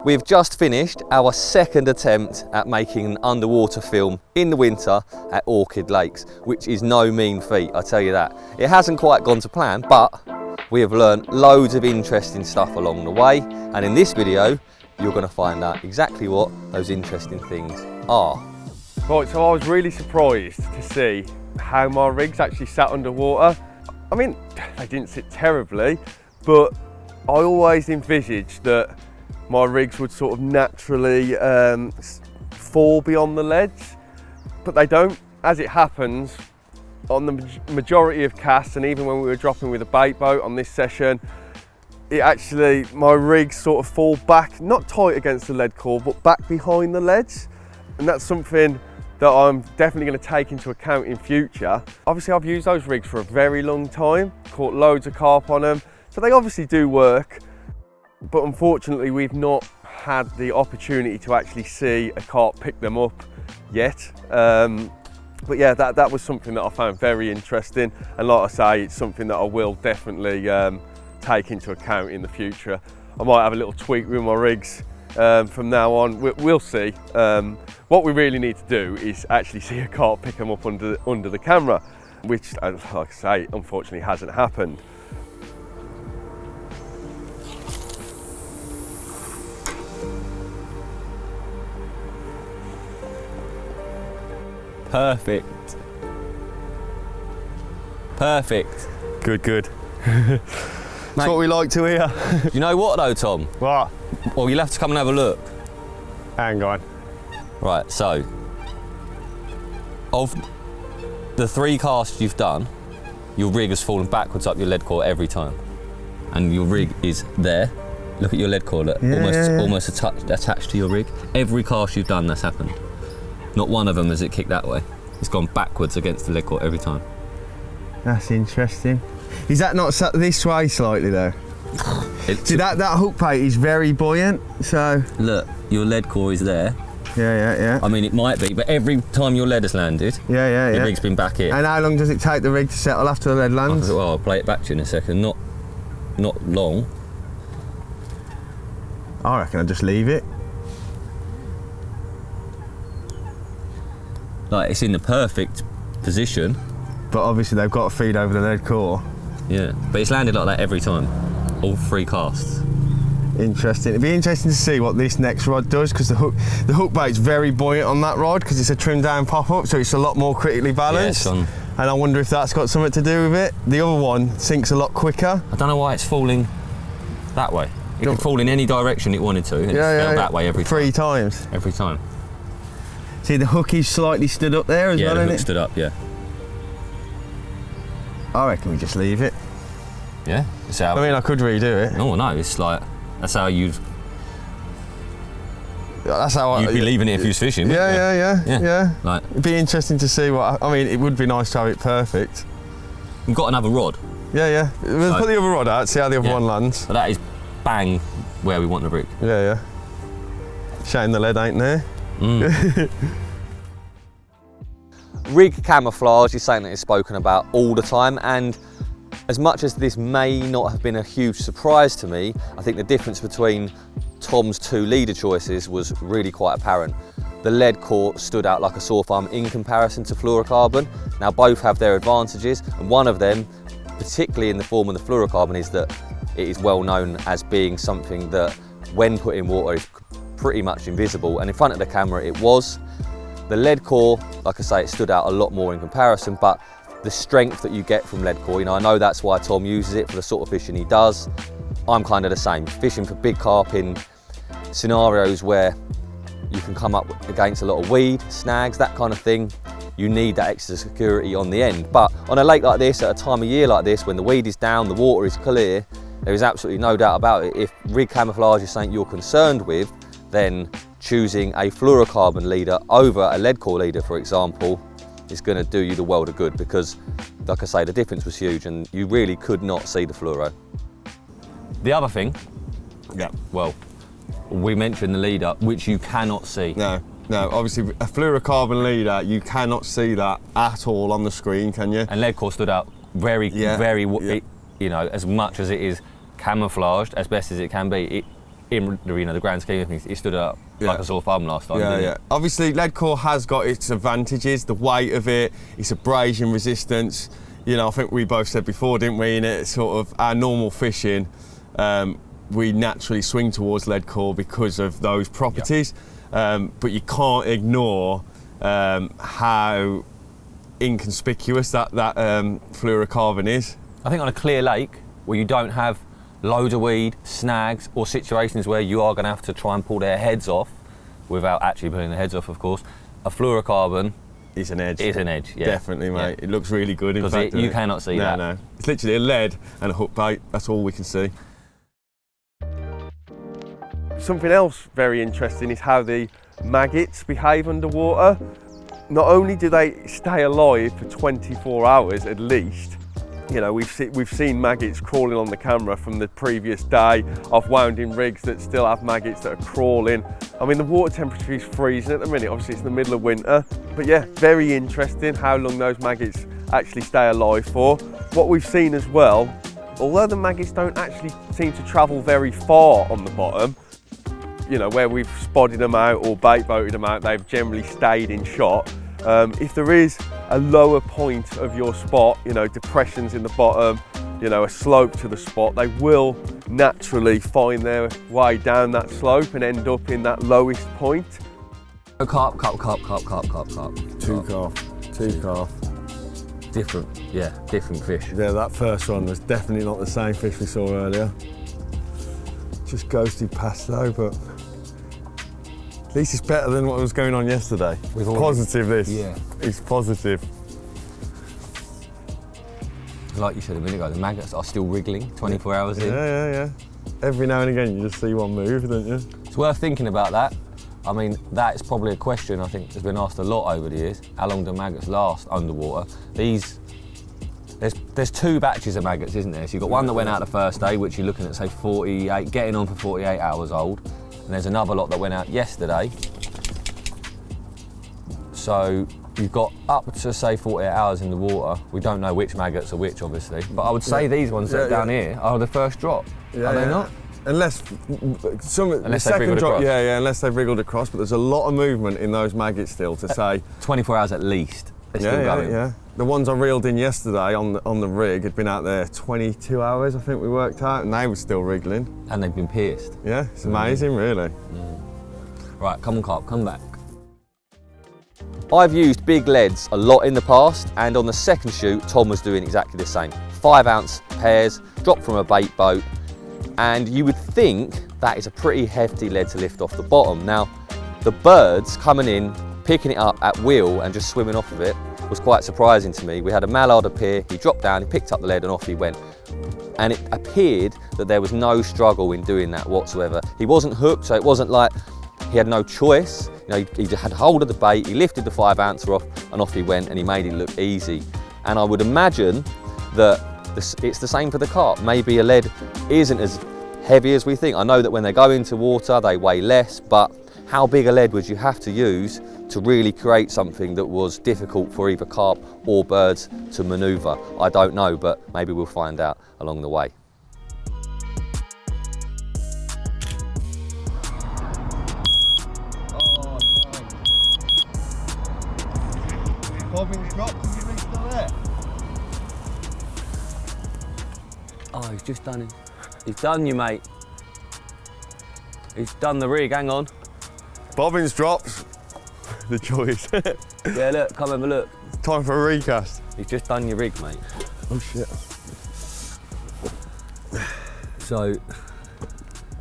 We've just finished our second attempt at making an underwater film in the winter at Orchid Lakes, which is no mean feat, I tell you that. It hasn't quite gone to plan, but we have learned loads of interesting stuff along the way, and in this video you're going to find out exactly what those interesting things are. Right, so I was really surprised to see how my rigs actually sat underwater. I mean, they didn't sit terribly, but I always envisaged that my rigs would sort of naturally fall beyond the ledge, but they don't. As it happens, on the majority of casts, and even when we were dropping with a bait boat on this session, my rigs sort of fall back, not tight against the lead core, but back behind the ledge. And that's something that I'm definitely going to take into account in future. Obviously, I've used those rigs for a very long time, caught loads of carp on them, so they obviously do work. But unfortunately, we've not had the opportunity to actually see a carp pick them up yet. But yeah, that was something that I found very interesting. And like I say, it's something that I will definitely take into account in the future. I might have a little tweak with my rigs from now on. We'll see. What we really need to do is actually see a carp pick them up under the camera, which, like I say, unfortunately hasn't happened. Perfect. Perfect. Good, good. That's what we like to hear. You know what though, Tom? What? Well, you'll have to come and have a look. Hang on. Right, so, of the 3 casts you've done, your rig has fallen backwards up your lead core every time. And your rig is there. Look at your lead core, look, almost attached to your rig. Every cast you've done, that's happened. Not one of them has it kicked that way. It's gone backwards against the lead core every time. That's interesting. Is that not sat this way slightly though? See, that hook bait is very buoyant, so... Look, your lead core is there. Yeah. I mean, it might be, but every time your lead has landed, yeah. the rig's been back here. And how long does it take the rig to settle after the lead lands? Well, I'll play it back to you in a second. Not long. I reckon I'll just leave it. Like, it's in the perfect position. But obviously they've got to feed over the lead core. Yeah, but it's landed like that every time. All 3 casts. Interesting. It'd be interesting to see what this next rod does, because the hook bait's very buoyant on that rod because it's a trimmed down pop-up, so it's a lot more critically balanced. Yes, and I wonder if that's got something to do with it. The other one sinks a lot quicker. I don't know why it's falling that way. It could fall in any direction it wanted to, and it's fell that way every time. 3 times. Every time. See, the hook is slightly stood up there as well, Yeah, the isn't hook it? stood up, yeah. I reckon we just leave it. Yeah? I mean, I could redo it. No, it's like, that's how you'd be leaving it if you was fishing. Yeah. Like, it'd be interesting to see what, I mean, it would be nice to have it perfect. We've got another rod. Yeah. We'll put the other rod out, see how the other one lands. But that is bang where we want the rig. Yeah. Shame the lead ain't there. Rig camouflage is something that is spoken about all the time, and as much as this may not have been a huge surprise to me, I think the difference between Tom's 2 leader choices was really quite apparent. The lead core stood out like a sore thumb in comparison to fluorocarbon. Now both have their advantages, and one of them, particularly in the form of the fluorocarbon, is that it is well known as being something that when put in water is pretty much invisible, and in front of the camera it was. The lead core, like I say, it stood out a lot more in comparison, but the strength that you get from lead core, I know that's why Tom uses it for the sort of fishing he does. I'm kind of the same. Fishing for big carp in scenarios where you can come up against a lot of weed, snags, that kind of thing, you need that extra security on the end. But on a lake like this, at a time of year like this, when the weed is down, the water is clear, there is absolutely no doubt about it. If rig camouflage is something you're concerned with, then choosing a fluorocarbon leader over a lead core leader, for example, is going to do you the world of good, because, like I say, the difference was huge and you really could not see the fluoro. The other thing, well, we mentioned the leader, which you cannot see. No, obviously a fluorocarbon leader, you cannot see that at all on the screen, can you? And lead core stood out very, as much as it is camouflaged, as best as it can be, in the grand scheme of things, it stood up like a sore thumb last time. Didn't it? Obviously, lead core has got its advantages, the weight of it, its abrasion resistance. You know, I think we both said before, didn't we, in it, sort of our normal fishing, we naturally swing towards lead core because of those properties. But you can't ignore how inconspicuous that fluorocarbon is. I think on a clear lake where you don't have loads of weed, snags, or situations where you are going to have to try and pull their heads off without actually pulling their heads off, of course, a fluorocarbon is an edge. Is an edge, yeah. Definitely, mate. It looks really good, in fact. You cannot see that. No. It's literally a lead and a hook bait. That's all we can see. Something else very interesting is how the maggots behave underwater. Not only do they stay alive for 24 hours at least, you know, we've seen maggots crawling on the camera from the previous day. I've wound in rigs that still have maggots that are crawling. I mean, the water temperature is freezing at the minute. Obviously, it's the middle of winter. But yeah, very interesting how long those maggots actually stay alive for. What we've seen as well, although the maggots don't actually seem to travel very far on the bottom, you know, where we've spotted them out or bait boated them out, they've generally stayed in shot. If there is a lower point of your spot, you know, depressions in the bottom, you know, a slope to the spot, they will naturally find their way down that slope and end up in that lowest point. Carp. Two carp. Different fish. Yeah, that first one was definitely not the same fish we saw earlier. Just ghosted past though, but at least it's better than what was going on yesterday. It's positive, this. Yeah. It's positive. Like you said a minute ago, the maggots are still wriggling 24 hours in. Yeah. Every now and again you just see one move, don't you? It's worth thinking about that. I mean, that is probably a question I think has been asked a lot over the years. How long do maggots last underwater? There's two batches of maggots, isn't there? So you've got one that went out the first day, which you're looking at, say, 48, getting on for 48 hours old. And there's another lot that went out yesterday. So you've got up to, say, 48 hours in the water. We don't know which maggots are which, obviously. But I would say these ones that are down here are the first drop. Are they not? Unless the second drop, unless they've wriggled across. But there's a lot of movement in those maggots still, to say. 24 hours at least. They're still going. Yeah. The ones I reeled in yesterday on the rig had been out there 22 hours, I think we worked out, and they were still wriggling. And they've been pierced. Yeah, it's amazing, really. Right, come on, carp, come back. I've used big leads a lot in the past, and on the second shoot, Tom was doing exactly the same. 5-ounce pairs, dropped from a bait boat, and you would think that is a pretty hefty lead to lift off the bottom. Now, the birds coming in, picking it up at will and just swimming off of it was quite surprising to me. We had a mallard appear, he dropped down, he picked up the lead and off he went. And it appeared that there was no struggle in doing that whatsoever. He wasn't hooked, so it wasn't like he had no choice. You know, he just had hold of the bait, he lifted the 5-ouncer off and off he went, and he made it look easy. And I would imagine that it's the same for the carp. Maybe a lead isn't as heavy as we think. I know that when they go into water, they weigh less, but how big a lead would you have to use to really create something that was difficult for either carp or birds to manoeuvre? I don't know, but maybe we'll find out along the way. Bobbin's dropped, is he still there? Oh, he's just done it. He's done you, mate. He's done the rig, hang on. Bobbin's dropped. The choice. Yeah, look, come have a look. Time for a recast. He's just done your rig, mate. Oh shit. So,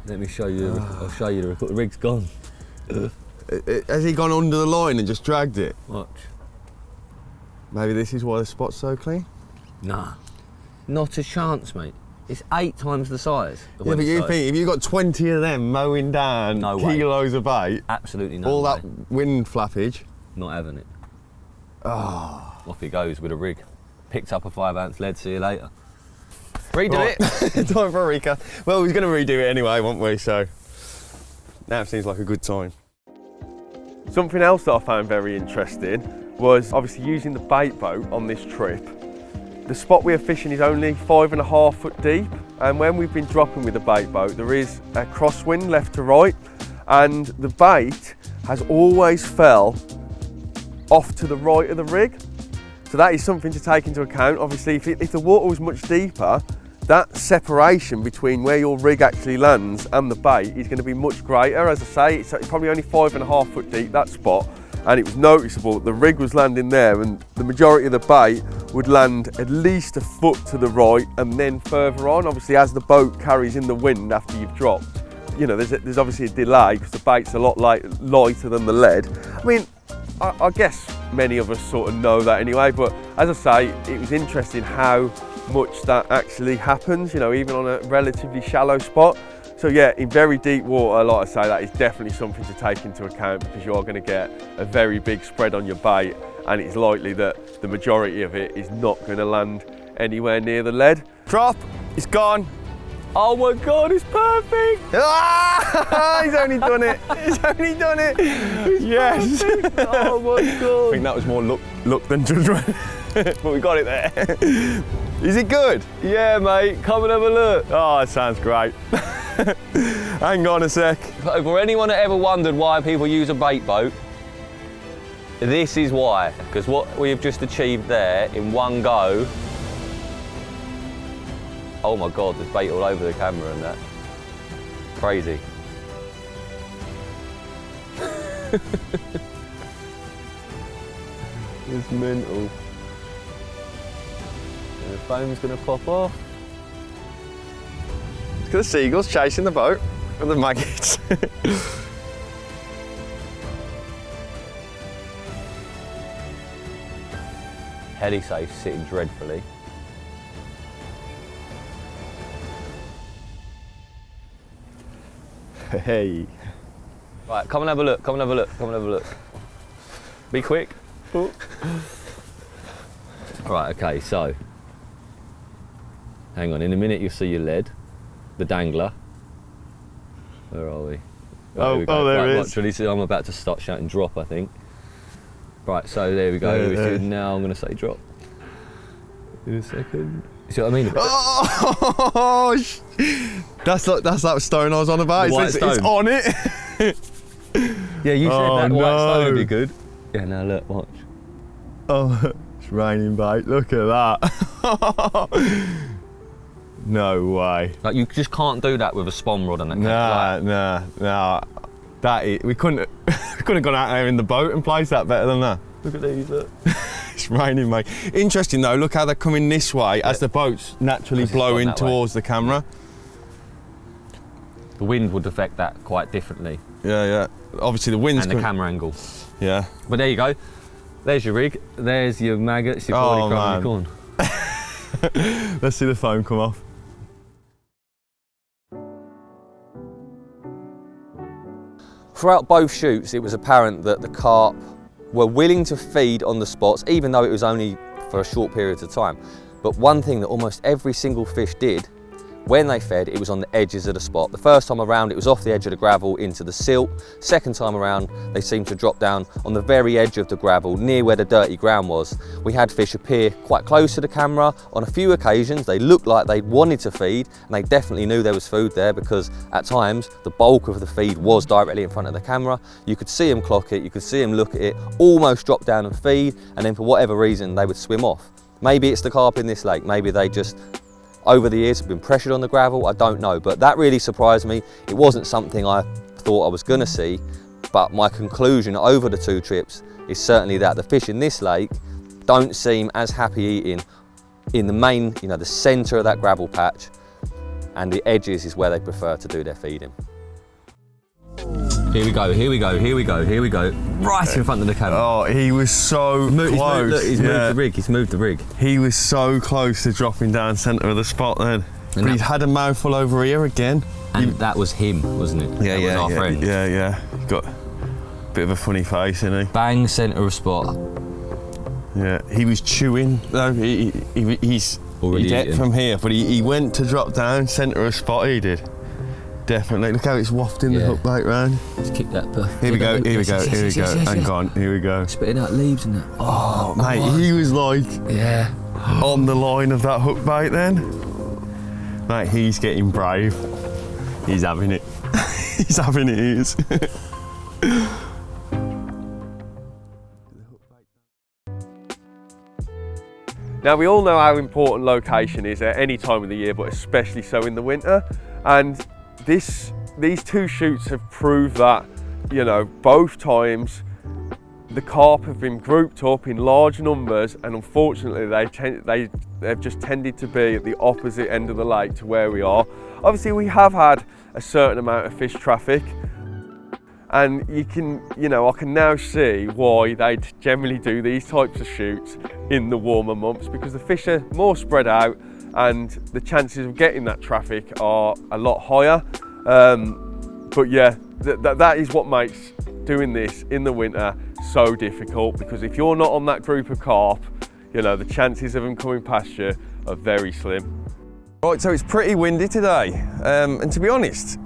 let me show you, I'll show you the record. The rig's gone. Has he gone under the line and just dragged it? Watch. Maybe this is why the spot's so clean? Nah, not a chance, mate. It's 8 times the size. Yeah, but you think, if you've got 20 of them mowing down kilos of bait, absolutely no all way. that wind flappage. Not having it. Oh. Off he goes with a rig. Picked up a 5-ounce lead, see you later. Redo it. Time for a recast. Well, we're going to redo it anyway, won't we? So now it seems like a good time. Something else that I found very interesting was obviously using the bait boat on this trip. The spot we are fishing is only 5.5 foot deep, and when we've been dropping with the bait boat, there is a crosswind left to right, and the bait has always fell off to the right of the rig. So that is something to take into account. Obviously, if the water was much deeper, that separation between where your rig actually lands and the bait is going to be much greater. As I say, it's probably only 5.5 foot deep, that spot, and it was noticeable that the rig was landing there, and the majority of the bait would land at least a foot to the right and then further on. Obviously, as the boat carries in the wind after you've dropped, you know, there's obviously a delay because the bait's a lot lighter than the lead. I mean, I guess many of us sort of know that anyway, but as I say, it was interesting how much that actually happens, you know, even on a relatively shallow spot. So yeah, in very deep water, like I say, that is definitely something to take into account, because you are going to get a very big spread on your bait, and it's likely that the majority of it is not going to land anywhere near the lead. Drop, it's gone. Oh my God, it's perfect! Ah, he's only done it. He's only done it. Yes. Oh my God. I think that was more luck than judgment, but we got it there. Is it good? Yeah, mate, come and have a look. Oh, it sounds great. Hang on a sec. For anyone that ever wondered why people use a bait boat, this is why. Because what we have just achieved there in one go. Oh my God, there's bait all over the camera and that. Crazy. It's mental. And the foam's gonna pop off. Look at the seagulls chasing the boat with the maggots. Heli-safe sitting dreadfully. Hey. Right, come and have a look, come and have a look, come and have a look. Be quick. Oh. Right, okay, so. Hang on, in a minute you'll see your lead, the dangler. Where are we? Right, oh, there it is. Literally, I'm about to start shouting drop, I think. Right, so there we go. Now I'm going to say drop. In a second. You see what I mean? Oh, that's that stone I was on about. It's on it. Yeah, you said that no. white stone would be good. Yeah, now look, watch. Oh, it's raining bait. Look at that. No way. Like, you just can't do that with a spawn rod and that. Nah. We couldn't have gone out there in the boat and placed that better than that. Look at these, look. It's raining, mate. Interesting though, look how they're coming this way as the boat's naturally blowing towards the camera. The wind would affect that quite differently. Yeah. Obviously the wind's and the camera angle. Yeah. But there you go. There's your rig. There's your maggots, your body crumb, your corn. Let's see the foam come off. Throughout both shoots, it was apparent that the carp were willing to feed on the spots, even though it was only for a short period of time. But one thing that almost every single fish did, when they fed, it was on the edges of the spot. The first time around, it was off the edge of the gravel into the silt. Second time around, they seemed to drop down on the very edge of the gravel, near where the dirty ground was. We had fish appear quite close to the camera. On a few occasions, they looked like they wanted to feed, and they definitely knew there was food there, because at times, the bulk of the feed was directly in front of the camera. You could see them clock it, you could see them look at it, almost drop down and feed, and then for whatever reason, they would swim off. Maybe it's the carp in this lake, maybe they just over the years have been pressured on the gravel, I don't know, but that really surprised me. It wasn't something I thought I was going to see, but my conclusion over the two trips is certainly that the fish in this lake don't seem as happy eating in the main, the centre of that gravel patch, and the edges is where they prefer to do their feeding. Here we go, here we go, here we go, here we go. Right in front of the camera. Oh, he was so close. He's moved the rig, he's moved the rig. He was so close to dropping down centre of the spot then. But he's had a mouthful over here again. And that was him, wasn't it? Yeah, that was our friend. Yeah. He got a bit of a funny face, isn't he? Bang centre of spot. Yeah, he was chewing though. He's already eaten from here, but he went to drop down centre of spot, he did. Definitely. Look how it's wafting the hook bait round. Let's kick that puff. Here we go. Hang on, here we go. Spitting out leaves and that. Oh mate, he was like on the line of that hook bait then. Mate, he's getting brave. He's having it. He's having it, he is. Now, we all know how important location is at any time of the year, but especially so in the winter. And these two shoots have proved that, you know, both times the carp have been grouped up in large numbers, and unfortunately they've just tended to be at the opposite end of the lake to where we are. Obviously, we have had a certain amount of fish traffic, and I can now see why they generally do these types of shoots in the warmer months, because the fish are more spread out and the chances of getting that traffic are a lot higher. But yeah, that is what makes doing this in the winter so difficult, because if you're not on that group of carp, you know, the chances of them coming past you are very slim. Right, so it's pretty windy today, and to be honest,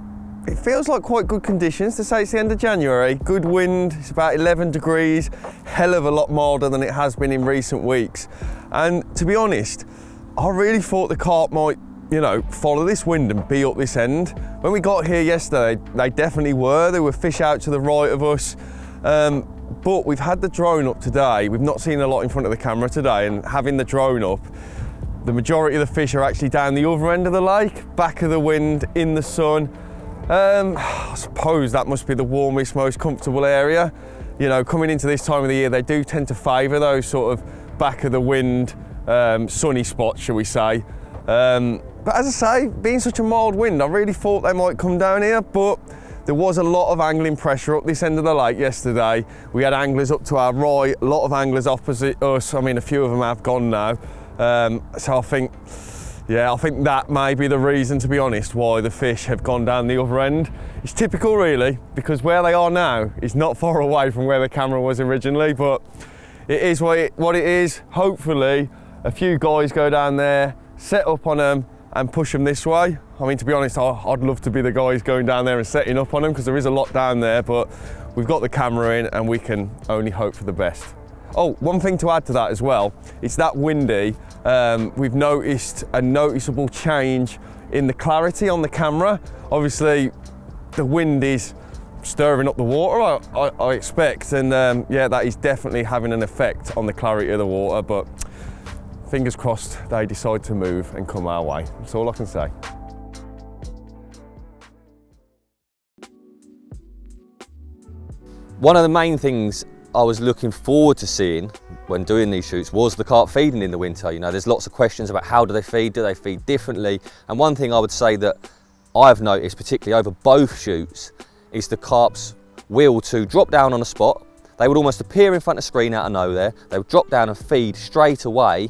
it feels like quite good conditions to say it's the end of January. Good wind, it's about 11 degrees, hell of a lot milder than it has been in recent weeks. And to be honest, I really thought the carp might, you know, follow this wind and be up this end. When we got here yesterday, they definitely were. There were fish out to the right of us. But we've had the drone up today. We've not seen a lot in front of the camera today, and having the drone up, the majority of the fish are actually down the other end of the lake, back of the wind, in the sun. I suppose that must be the warmest, most comfortable area. You know, coming into this time of the year, they do tend to favour those sort of back of the wind, sunny spots, shall we say. But as I say, being such a mild wind, I really thought they might come down here, but there was a lot of angling pressure up this end of the lake yesterday. We had anglers up to our right, a lot of anglers opposite us. I mean, a few of them have gone now. So I think that may be the reason, to be honest, why the fish have gone down the other end. It's typical, really, because where they are now is not far away from where the camera was originally, but it is what it is. Hopefully, a few guys go down there, set up on them, and push them this way. I mean, to be honest, I'd love to be the guys going down there and setting up on them, because there is a lot down there, but we've got the camera in and we can only hope for the best. Oh, one thing to add to that as well, it's that windy. We've noticed a noticeable change in the clarity on the camera. Obviously, the wind is stirring up the water, I expect, and yeah, that is definitely having an effect on the clarity of the water, but fingers crossed they decide to move and come our way. That's all I can say. One of the main things I was looking forward to seeing when doing these shoots was the carp feeding in the winter. You know, there's lots of questions about how do they feed differently? And one thing I would say that I've noticed, particularly over both shoots, is the carp's will to drop down on a spot. They would almost appear in front of the screen out of nowhere. They would drop down and feed straight away,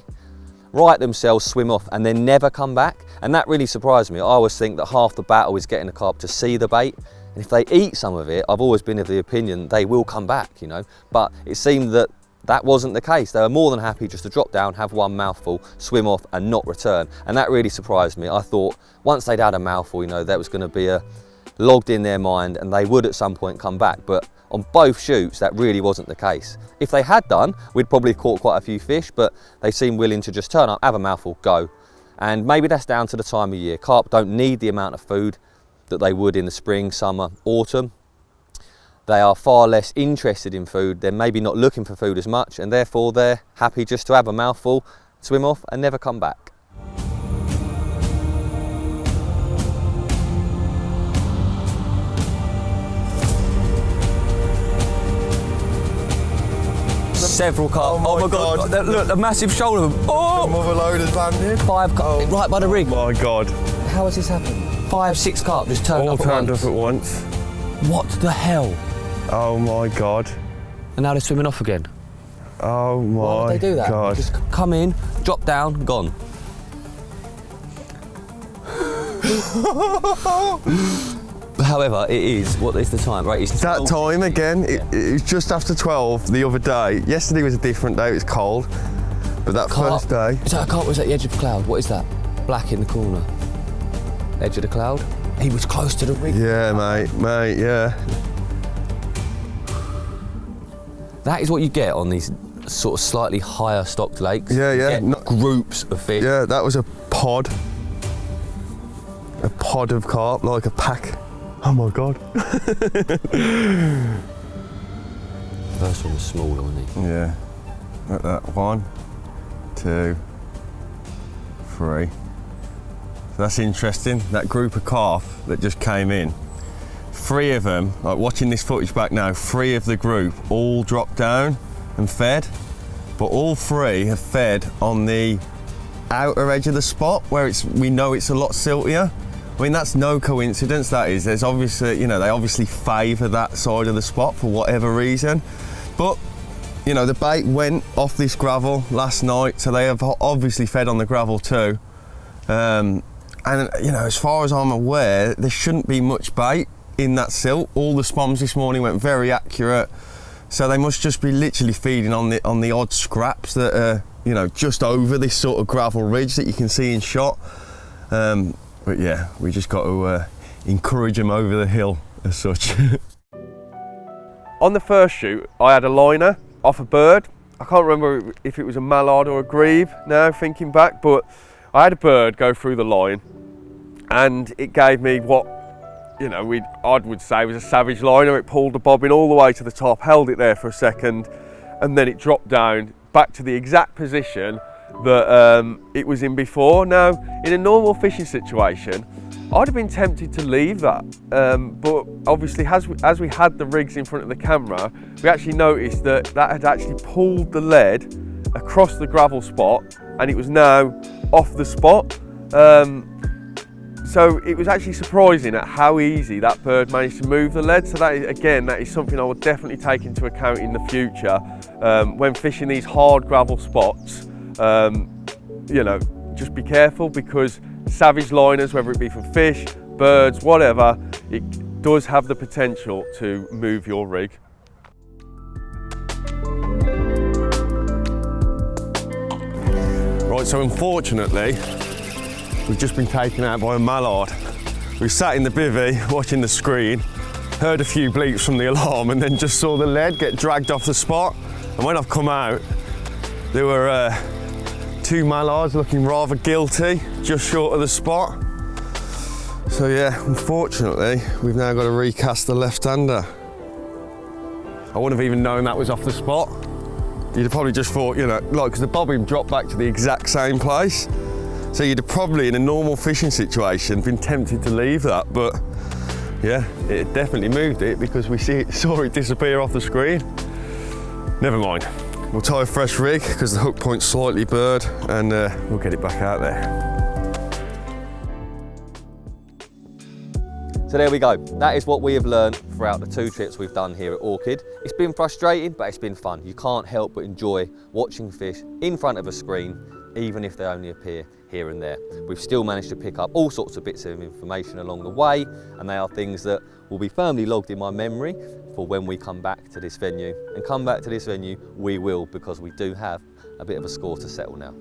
right themselves, swim off, and then never come back. And that really surprised me. I always think that half the battle is getting the carp to see the bait. And if they eat some of it, I've always been of the opinion they will come back, you know. But it seemed that that wasn't the case. They were more than happy just to drop down, have one mouthful, swim off and not return. And that really surprised me. I thought once they'd had a mouthful, you know, that was going to be logged in their mind and they would at some point come back. But on both shoots, that really wasn't the case. If they had done, we'd probably caught quite a few fish, but they seemed willing to just turn up, have a mouthful, go. And maybe that's down to the time of year. Carp don't need the amount of food that they would in the spring, summer, autumn. They are far less interested in food. They're maybe not looking for food as much, and therefore they're happy just to have a mouthful, swim off and never come back. Several carp. Oh my God. Look, a massive shoal of them. Oh! Another load has landed. 5 carp, right by the rig. Oh my God. How has this happened? 5, 6 carp just turned All up turned at once. up at once. What the hell? Oh my God. And now they're swimming off again. Oh my God. Why would they do that? God. Just come in, drop down, gone. However, it is, what is the time, right? It's That time again, it was just after 12 the other day. Yesterday was a different day, it was cold. But that Carp. first day. Is that a carp? Was that the edge of the cloud? What is that? Black in the corner. Edge of the cloud? He was close to the rig. Yeah, mate, yeah. That is what you get on these sort of slightly higher stocked lakes. Yeah, yeah. You get groups of fish. Yeah, that was a pod. a pod of carp, like a pack. Oh my God. First one was smaller, wasn't he? Yeah. Look at that. 1, 2, 3. So that's interesting. That group of carp that just came in, 3 of them, like watching this footage back now, 3 of the group all dropped down and fed, but all 3 have fed on the outer edge of the spot where we know it's a lot siltier. I mean, that's no coincidence, that is. There's obviously, you know, they obviously favour that side of the spot for whatever reason. But, you know, the bait went off this gravel last night, so they have obviously fed on the gravel too. And, you know, as far as I'm aware, there shouldn't be much bait in that silt. All the spoms this morning went very accurate, so they must just be literally feeding on the odd scraps that are, you know, just over this sort of gravel ridge that you can see in shot. But yeah, we just got to encourage them over the hill as such. On the first shoot, I had a liner off a bird. I can't remember if it was a mallard or a grebe now, thinking back, but I had a bird go through the line, and it gave me what, you know, I would say was a savage liner. It pulled the bobbin all the way to the top, held it there for a second, and then it dropped down back to the exact position that it was in before. Now, in a normal fishing situation, I'd have been tempted to leave that, but obviously as we had the rigs in front of the camera, we actually noticed that had actually pulled the lead across the gravel spot, and it was now off the spot. So it was actually surprising at how easy that bird managed to move the lead. So that is something I would definitely take into account in the future when fishing these hard gravel spots. You know, just be careful, because savage liners, whether it be from fish, birds, whatever, it does have the potential to move your rig. Right, so unfortunately, we've just been taken out by a mallard. We sat in the bivvy watching the screen, heard a few bleeps from the alarm, and then just saw the lead get dragged off the spot. And when I've come out, there were 2 mallards looking rather guilty, just short of the spot. So yeah, unfortunately, we've now got to recast the left-hander. I wouldn't have even known that was off the spot. You'd have probably just thought, you know, like, because the bobbin dropped back to the exact same place. So you'd have probably, in a normal fishing situation, been tempted to leave that, but yeah, it definitely moved it, because we saw it disappear off the screen. Never mind. We'll tie a fresh rig, because the hook point's slightly burred, and we'll get it back out there. So there we go. That is what we have learned throughout the 2 trips we've done here at Orchid. It's been frustrating, but it's been fun. You can't help but enjoy watching fish in front of a screen, even if they only appear here and there. We've still managed to pick up all sorts of bits of information along the way, and they are things that will be firmly logged in my memory for when we come back to this venue. And come back to this venue we will, because we do have a bit of a score to settle now.